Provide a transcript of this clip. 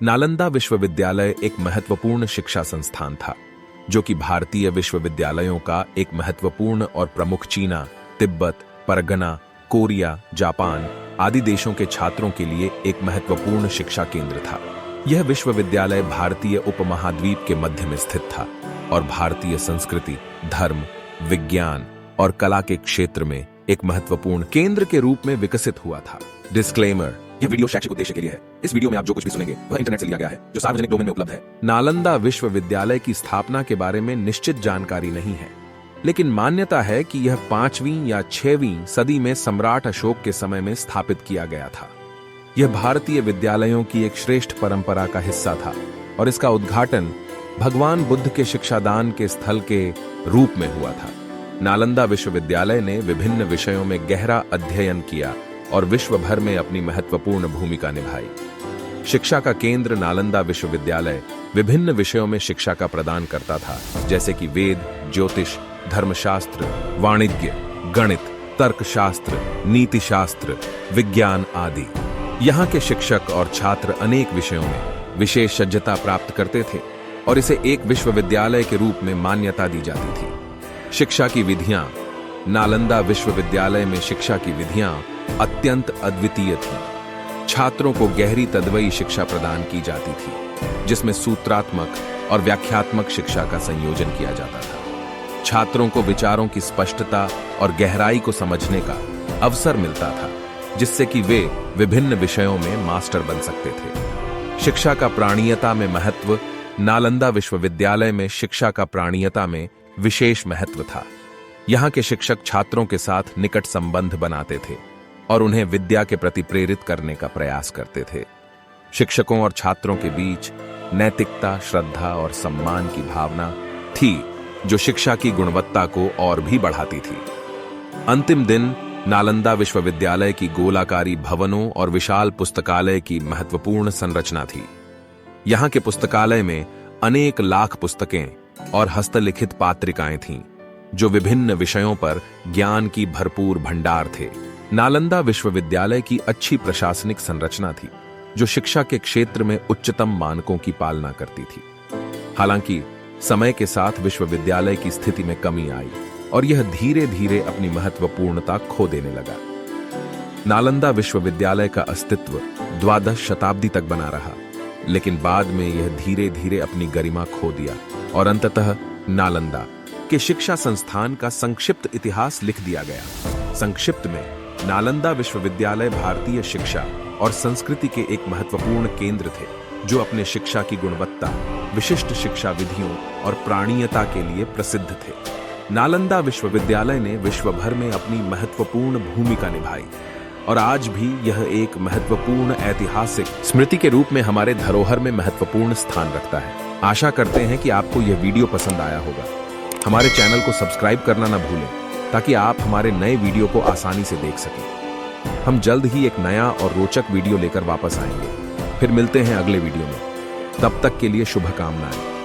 नालंदा विश्वविद्यालय एक महत्वपूर्ण शिक्षा संस्थान था, जो कि भारतीय विश्वविद्यालयों का एक महत्वपूर्ण और प्रमुख चीना, तिब्बत, परगना, कोरिया, जापान आदि देशों के छात्रों के लिए एक महत्वपूर्ण शिक्षा केंद्र था। यह विश्वविद्यालय भारतीय उपमहाद्वीप के मध्य में स्थित था और भारतीय संस्कृति, धर्म, विज्ञान और कला के क्षेत्र में एक महत्वपूर्ण केंद्र के रूप में विकसित हुआ था। डिस्क्लेमर: यह वीडियो शैक्षिक उद्देश्य के लिए है। इस वीडियो में आप जो कुछ भी सुनेंगे वह इंटरनेट से लिया गया है, जो सार्वजनिक डोमेन में उपलब्ध है। नालंदा विश्वविद्यालय की स्थापना के बारे में निश्चित जानकारी नहीं है, लेकिन मान्यता है कि यह 5वीं या 6वीं सदी में सम्राट अशोक के समय में स्थापित किया गया था। यह भारतीय विद्यालयों की एक श्रेष्ठ परंपरा का हिस्सा था और इसका उद्घाटन भगवान बुद्ध के शिक्षादान के स्थल के रूप में हुआ था। नालंदा विश्वविद्यालय ने विभिन्न विषयों में गहरा अध्ययन किया और विश्व भर में अपनी महत्वपूर्ण भूमिका निभाई। शिक्षा का केंद्र नालंदा विश्वविद्यालय विभिन्न विषयों में शिक्षा का प्रदान करता था, जैसे कि वेद, ज्योतिष, धर्मशास्त्र, वाणिज्य, गणित, तर्कशास्त्र, नीतिशास्त्र, विज्ञान आदि। यहाँ के शिक्षक और छात्र अनेक विषयों में विशेषज्ञता प्राप्त करते थे और इसे एक विश्वविद्यालय के रूप में मान्यता दी जाती थी। शिक्षा की विधियां: नालंदा विश्वविद्यालय में शिक्षा की विधियां अत्यंत अद्वितीय थीं। छात्रों को गहरी तद्वयी शिक्षा प्रदान की जाती थी, जिसमें सूत्रात्मक और व्याख्यात्मक शिक्षा का संयोजन किया जाता था। छात्रों को विचारों की स्पष्टता और गहराई को समझने का अवसर मिलता था, जिससे कि वे विभिन्न विषयों में मास्टर बन सकते थे। शिक्षा का प्राणीयता में महत्व: नालंदा विश्वविद्यालय में शिक्षा का प्राणीयता में विशेष महत्व था। यहाँ के शिक्षक छात्रों के साथ निकट संबंध बनाते थे और उन्हें विद्या के प्रति प्रेरित करने का प्रयास करते थे। शिक्षकों और छात्रों के बीच नैतिकता, श्रद्धा और सम्मान की भावना थी, जो शिक्षा की गुणवत्ता को और भी बढ़ाती थी। अंतिम दिन नालंदा विश्वविद्यालय की गोलाकारी भवनों और विशाल पुस्तकालय की महत्वपूर्ण संरचना थी। यहाँ के पुस्तकालय में अनेक लाख पुस्तकें और हस्तलिखित पात्रिकाएं थीं, जो विभिन्न विषयों पर ज्ञान की भरपूर भंडार थे। नालंदा विश्वविद्यालय की अच्छी प्रशासनिक संरचना थी, जो शिक्षा के क्षेत्र में उच्चतम मानकों की पालना करती थी। हालांकि समय के साथ विश्वविद्यालय की स्थिति में कमी आई और यह धीरे धीरे अपनी महत्वपूर्णता खो देने लगा। नालंदा विश्वविद्यालय का अस्तित्व द्वादश शताब्दी तक बना रहा, लेकिन बाद में यह धीरे धीरे अपनी गरिमा खो दिया और अंततः नालंदा के शिक्षा संस्थान का संक्षिप्त इतिहास लिख दिया गया। संक्षिप्त में, नालंदा विश्वविद्यालय भारतीय शिक्षा और संस्कृति के एक महत्वपूर्ण केंद्र थे, जो अपने शिक्षा की गुणवत्ता, विशिष्ट शिक्षा विधियों और प्राणीयता के लिए प्रसिद्ध थे। नालंदा विश्वविद्यालय ने विश्व भर में अपनी महत्वपूर्ण भूमिका निभाई और आज भी यह एक महत्वपूर्ण ऐतिहासिक स्मृति के रूप में हमारे धरोहर में महत्वपूर्ण स्थान रखता है। आशा करते हैं कि आपको यह वीडियो पसंद आया होगा। हमारे चैनल को सब्सक्राइब करना न भूलें, ताकि आप हमारे नए वीडियो को आसानी से देख सकें। हम जल्द ही एक नया और रोचक वीडियो लेकर वापस आएंगे। फिर मिलते हैं अगले वीडियो में। तब तक के लिए शुभकामनाएं।